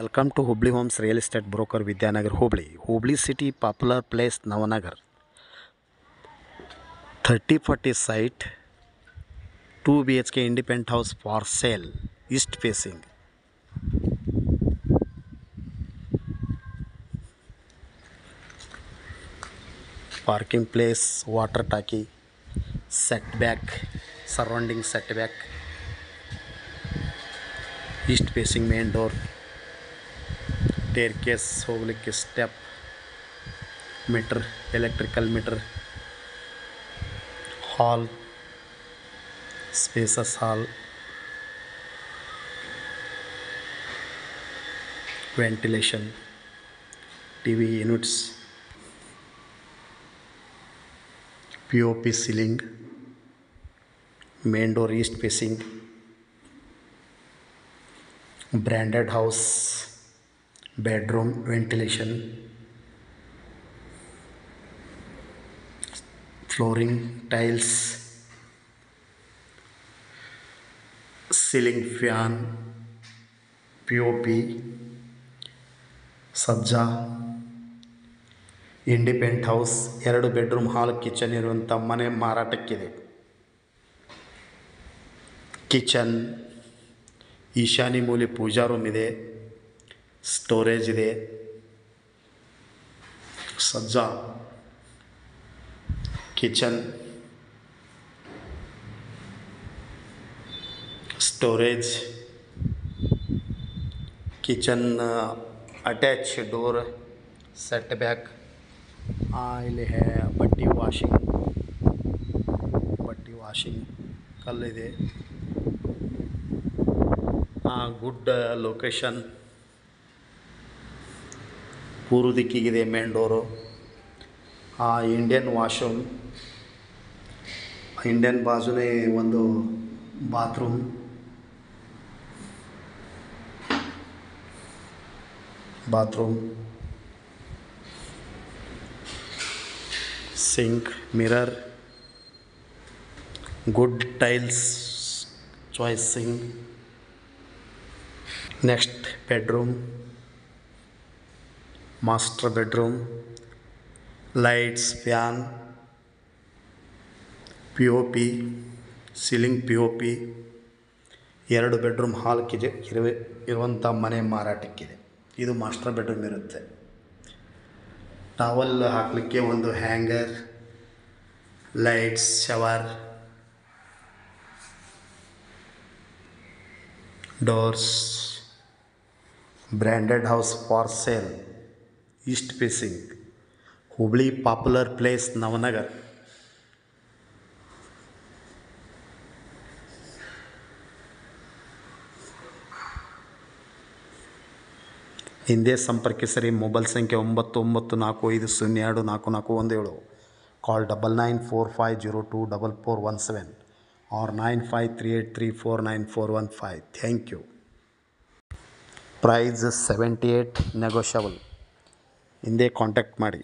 Welcome to Hubli Homes Real Estate Broker Vidyanagar Hubli. Hubli City Popular Place Navanagar. 30-40 site, 2 BHK independent house for sale, east facing. Parking place, water tanki, setback, surrounding setback, east facing main door, staircase ಹೋಗಲಿಕ್ಕೆ step, metre, electrical metre, ಹಾಲ್, spaces ಹಾಲ್, ventilation, TV units, POP ceiling, main door east facing, branded house, bedroom, ventilation, flooring, tiles, ceiling fan, POP, ಸಜ್ಜಾ, independent house, 2 bedroom hall kitchen ಇರುವಂಥ ಮನೆ ಮಾರಾಟಕ್ಕಿದೆ. Kitchen, ಈಶಾನ್ಯ ಮೂಲೆ ಪೂಜಾ room ಇದೆ, storage ಇದೆ. ಸಜ್ಜಾ kitchen, storage, kitchen attach door, set back. ಇಲ್ಲಿ ಬಟ್ಟೆ ವಾಷಿಂಗ್ ಕಲ್ಲಿದೆ. ಗುಡ್ ಲೊಕೇಶನ್, ಪೂರ್ವ ದಿಕ್ಕಿಗಿದೆ main door. Indian washroom, Indian ಬಾಜುನೇ ಒಂದು bathroom, sink, mirror, good tiles choosing. Next bedroom, master bedroom, lights, fan, POP, ceiling POP, 2 bedroom hall ಇರುವಂಥ ಮನೆ ಮಾರಾಟಕ್ಕಿದೆ. ಇದು ಮಾಸ್ಟರ್ ಬೆಡ್ರೂಮ್ ಇರುತ್ತೆ. ಟವಲ್ ಹಾಕಲಿಕ್ಕೆ ಒಂದು hanger, lights, shower, doors. Branded house for sale, east facing, Hubli popular place Navanagar. ಹಿಂದೆ ಸಂಪರ್ಕಿಸಿರಿ. Mobile ಸಂಖ್ಯೆ 9945024417. Call 9945024417 or 9538349415. Thank you. Price 78, negotiable. ಹಿಂದೆ ಕಾಂಟ್ಯಾಕ್ಟ್ ಮಾಡಿ.